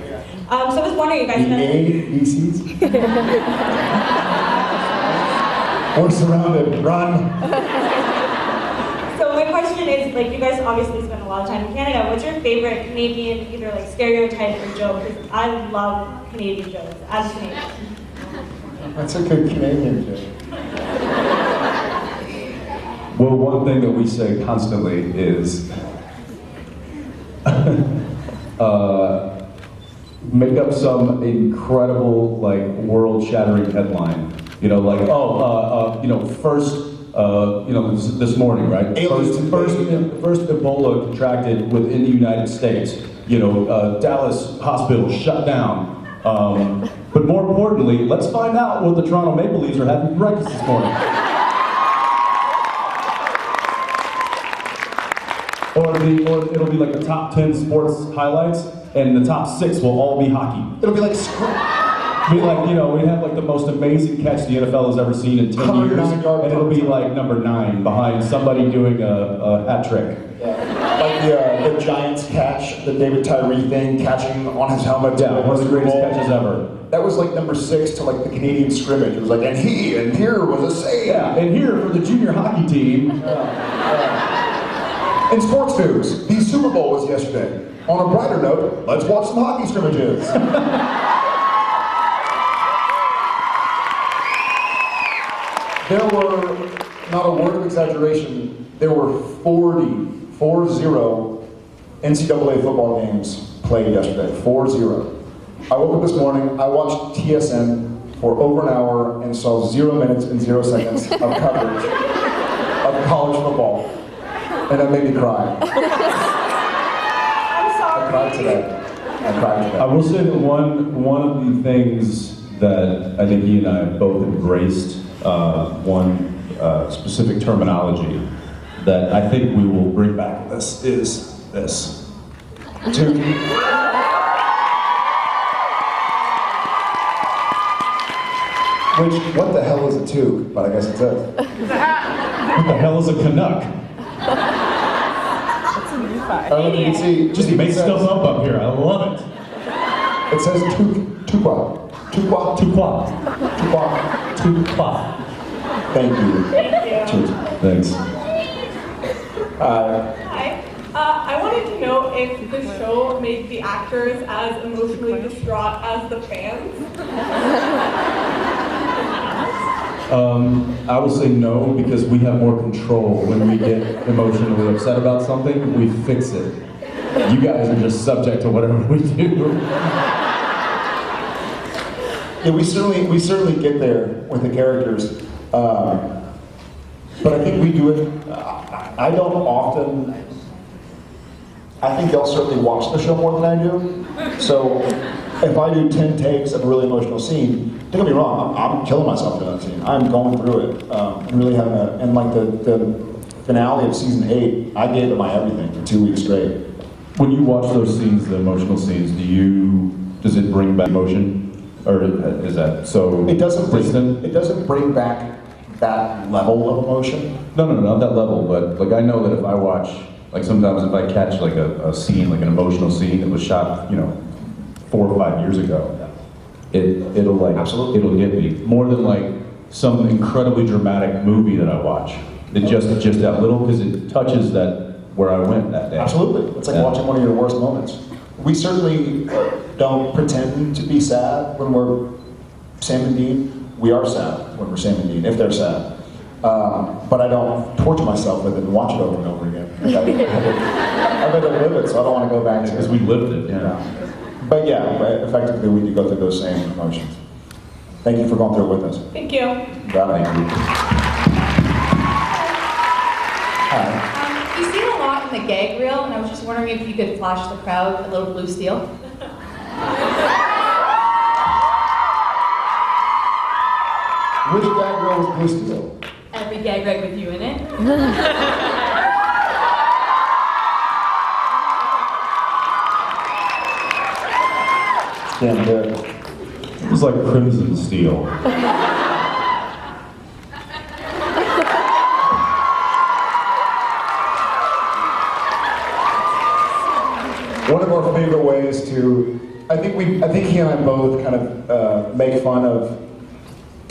So I was wondering, you guys ABCs? We're surrounded. Run. So my question is, like, you guys obviously spend a lot of time in Canada. What's your favorite Canadian, either like stereotype or joke? Because I love Canadian jokes as a Canadian. That's a good Canadian joke. Well, one thing that we say constantly is make up some incredible, like, world-shattering headline. You know, like, first, this morning, right? First Ebola contracted within the United States. Dallas hospital shut down. But more importantly, let's find out what the Toronto Maple Leafs are having for breakfast this morning. Or it'll be like the top 10 sports highlights, and the top 6 will all be hockey. It'll be like, we have like the most amazing catch the NFL has ever seen in 10 years, and it'll be like number 9 behind somebody doing a hat trick. yeah. Like the Giants catch, the David Tyree thing, catching on his helmet. Yeah, one of the greatest catches ever. That was like number 6 to like the Canadian scrimmage. It was like, and here was a save. Yeah, and here for the junior hockey team. In sports news, the Super Bowl was yesterday. On a brighter note, let's watch some hockey scrimmages. There were, not a word of exaggeration, there were 40 NCAA football games played yesterday, 40. I woke up this morning, I watched TSN for over an hour and saw 0 minutes and 0 seconds of coverage of college football. And that made me cry. I'm sorry. I cried today. I will say that one of the things that I think he and I have both embraced, one specific terminology that I think we will bring back with us is this. Which, what the hell is a toque? But I guess it is. What the hell is a Canuck? You can see, Just make stuff up here. I love it. it says tuqua. Thank you. Thank you. Cheers. Thanks. Hi. I wanted to know if the show made the actors as emotionally distraught as the fans. I will say no, because we have more control when we get emotionally upset about something. We fix it. You guys are just subject to whatever we do. Yeah, we certainly get there with the characters, but I think we do it. I don't often. I think they'll certainly watch the show more than I do. So if I do 10 takes of a really emotional scene, don't get me wrong, I'm killing myself in that scene. I'm going through it. I'm really having a, and like the finale of season 8, I gave it my everything for 2 weeks straight. When you watch those scenes, the emotional scenes, does it bring back emotion? Or is that so distant? It doesn't bring back that level of emotion. No, not that level, but like I know that if I watch, like sometimes if I catch like a scene, like an emotional scene that was shot, 4 or 5 years ago, it'll like, absolutely, it'll get me. More than like some incredibly dramatic movie that I watch. It just that little, because it touches that where I went that day. Absolutely, it's like watching one of your worst moments. We certainly don't pretend to be sad when we're Sam and Dean. We are sad when we're Sam and Dean, if they're sad. But I don't torture myself with it and watch it over and over again. I've had to live it, so I don't want to go back to it. Because we lived it, yeah. But yeah, effectively we do go through those same emotions. Thank you for going through it with us. Thank you. Got it. Hi. You've seen a lot in the gag reel, and I was just wondering if you could flash the crowd a little blue steel. Which gag reel was blue steel? Every gag rag with you in it. Damn good. It was like crimson steel. One of our favorite ways to, I think he and I both kind of make fun of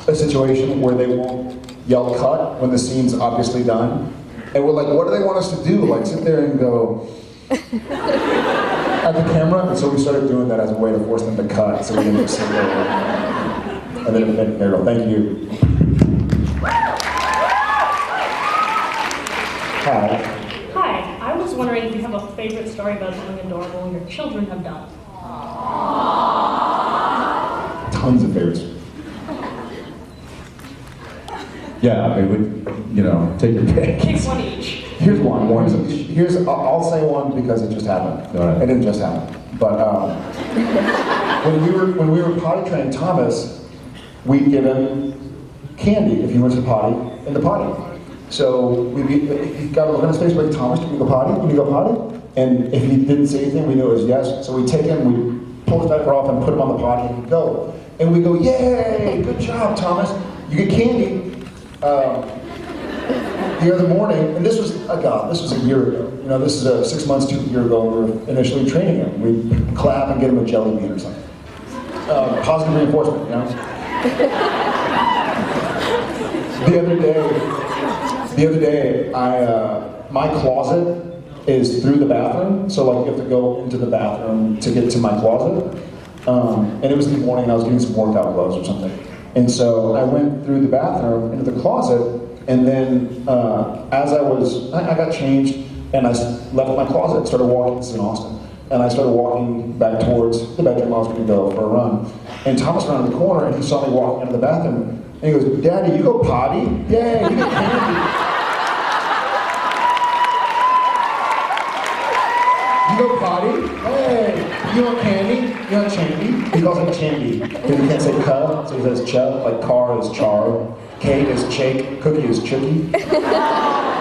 a situation where they won't yell cut when the scene's obviously done. And we're like, what do they want us to do? Like sit there and go at the camera? And so we started doing that as a way to force them to cut so we didn't just sit there. And then there we go, thank you. Hi. Hi, I was wondering if you have a favorite story about something adorable your children have done. Tons of favorites. Yeah, I mean, take your pick. Pick one each. Here's one. I'll say one because it just happened. All right. It didn't just happen. But when we were potty training Thomas, we'd give him candy if he went to the potty in the potty. So he got a look on his face like, Thomas, can you go potty? Can you go potty? And if he didn't say anything, we knew it was yes. So we'd take him, we'd pull his diaper off and put him on the potty and he'd go. And we go, yay, good job, Thomas. You get candy. The other morning, and this was a year ago. This is 6 months to a year ago. We were initially training him. We'd clap and get him a jelly bean or something. Positive reinforcement, The other day, my closet is through the bathroom, so like you have to go into the bathroom to get to my closet. And it was in the morning, and I was getting some workout clothes or something. And so I went through the bathroom into the closet, and then as I got changed, and I left my closet, started walking, this is in Austin, and I started walking back towards the bedroom I was going to go for a run. And Thomas ran around the corner, and he saw me walking out of the bathroom, and he goes, Daddy, you go potty? Yay, you get candy. You go potty? Hey, you want candy? You want chandy? He calls it chandy. Because he can't say cuh, so he says chuh, like car is char, cake is chake, cookie is chookie.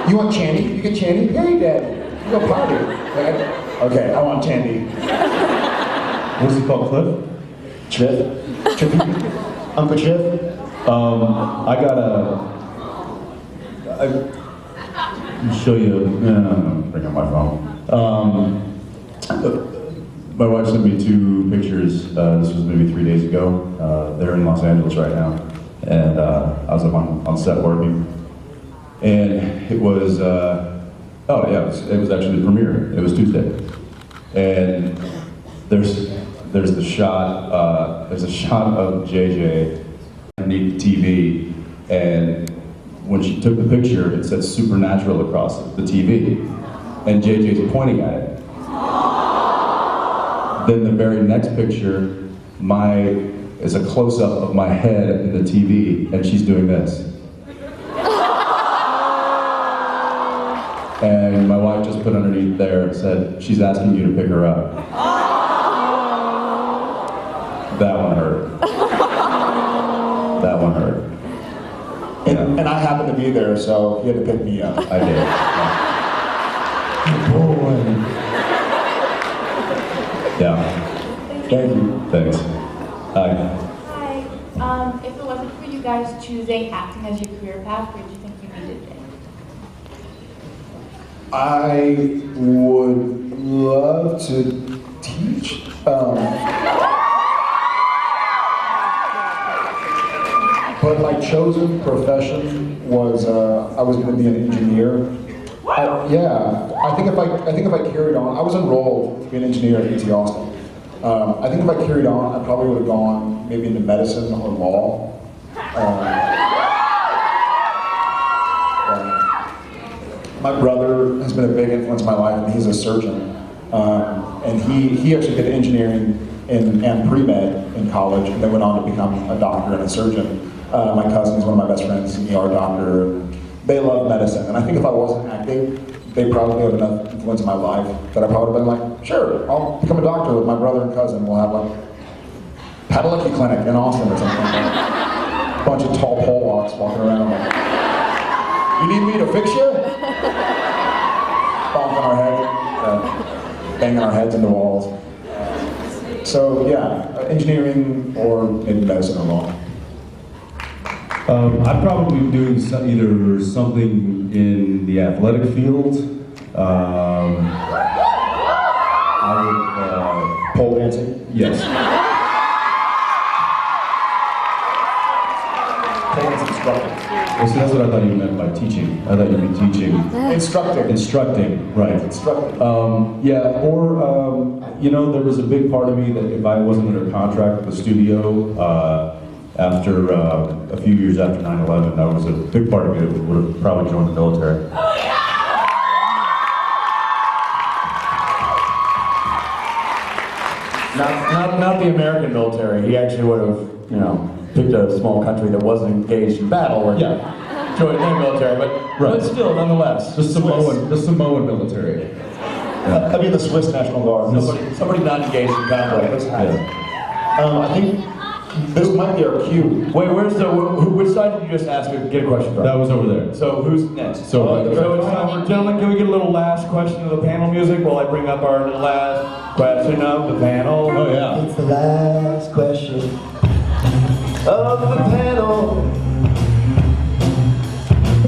You want chandy? You get chandy? Hey, Dad, you go potty. Right? Okay, I want chandy. What's he called, Cliff? Chiff? Chippy? Uncle Chiff? I got I'll show you, bring up my phone. My wife sent me 2 pictures, this was maybe 3 days ago. They're in Los Angeles right now, and I was up on set working. And it was Oh yeah, it was actually the premiere. It was Tuesday, and there's the shot. There's a shot of JJ underneath the TV, and when she took the picture, it said "Supernatural" across the TV, and JJ's pointing at it. Then the very next picture, is a close-up of my head in the TV, and she's doing this. And my wife just put underneath there and said, she's asking you to pick her up. That one hurt. That one hurt. And I happened to be there, so he had to pick me up. I did. Yeah. Thank you. Thanks. Hi. Hi. If it wasn't for you guys choosing acting as your career path, where do you think you'd be today? I would love to teach. But my chosen profession was I was going to be an engineer. Yeah, I think if I carried on, I was enrolled to be an engineer at UT Austin. I think if I carried on, I probably would have gone maybe into medicine or law. My brother has been a big influence in my life, and he's a surgeon. And he actually did engineering and pre-med in college, and then went on to become a doctor and a surgeon. My cousin is one of my best friends, he's an ER doctor. They love medicine, and I think if I wasn't acting, they probably have enough influence in my life that I probably would have been like, sure, I'll become a doctor with my brother and cousin. We'll have like Padalecki Clinic in Austin or something like that. A bunch of tall Polacks walking around like, you need me to fix you? Bonking our head, banging our heads into walls. So yeah, engineering or maybe medicine or law. I'd probably be doing either something in the athletic field. I would pole dancing. Yes. Pole dance instructor. Well, see, that's what I thought you meant by teaching. I thought you'd be teaching. Instructing. Instructing, right. Instructing. Yeah, or, there was a big part of me that if I wasn't under contract with the studio, after a few years after 9/11, that was a big part of me that would have probably joined the military. Not the American military. He actually would have, picked a small country that wasn't engaged in battle and joined their military. But still, nonetheless, The Samoan military. I mean the Swiss National Guard. somebody not engaged in conflict. I think this might be our cue. Wait, which side did you just ask? Get a question from? That was over there. So who's next? So it's time for, gentlemen, can we get a little last question of the panel music while I bring up our last question of the panel? Oh yeah. It's the last question of the panel.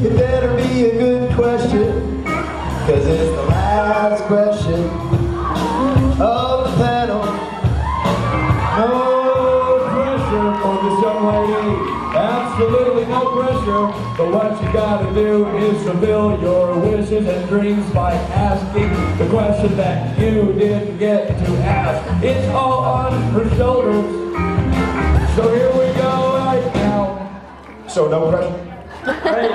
It better be a good question, cause it's the last question of the panel. No pressure for this young lady. Absolutely no pressure. But what you gotta do is fulfill your wishes and dreams by asking the question that you didn't get to ask. It's all on her shoulders. So here we go right now. So no pressure. Right.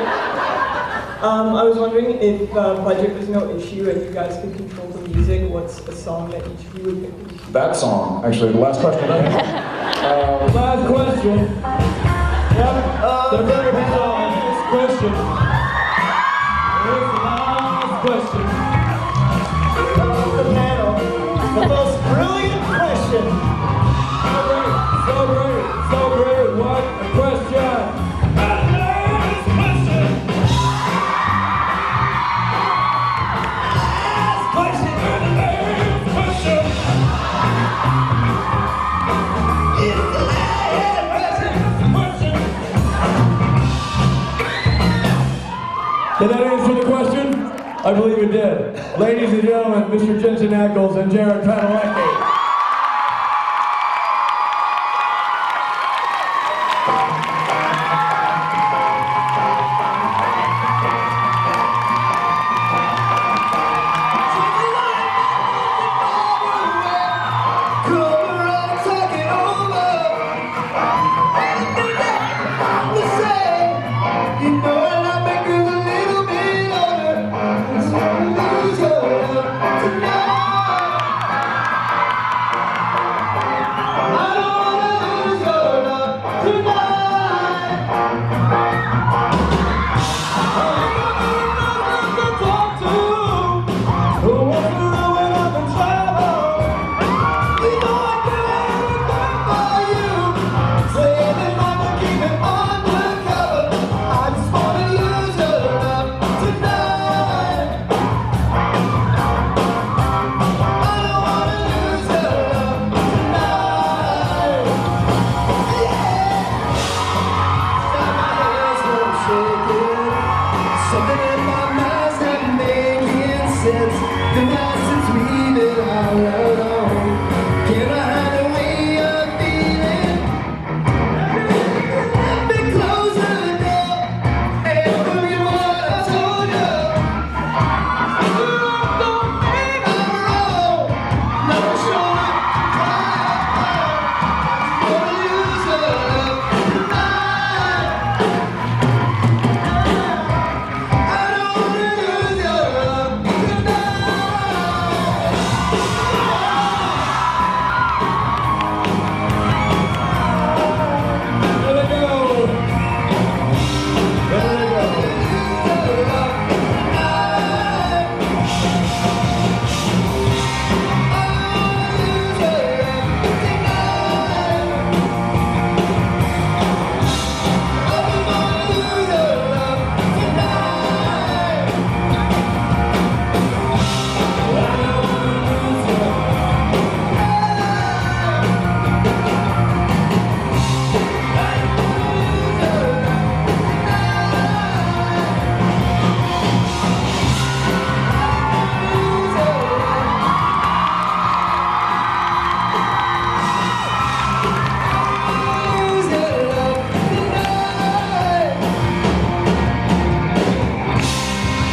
I was wondering if budget was no issue and you guys could control the music, what's a song that each of you would pick? That song, actually, the last question. Last question. Yep. The very last question. Here's the last question. Of the panel, the most brilliant question. So great, what a question. Last question. Last question. It's the last question. Did that answer the question? I believe it did. Ladies and gentlemen, Mr. Jensen Ackles and Jared Padalecki. my mind's not making sense. The night since we've been all alone. Can I hide away your feeling? Let me close the door and tell you what I told you. Don't think I'm wrong. No, sure. Gonna lose your love tonight. I don't wanna lose your love tonight. There they go. There they go.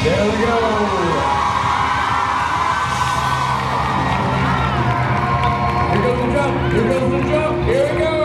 There we go. Here goes the jump. Here goes the jump. Here we go.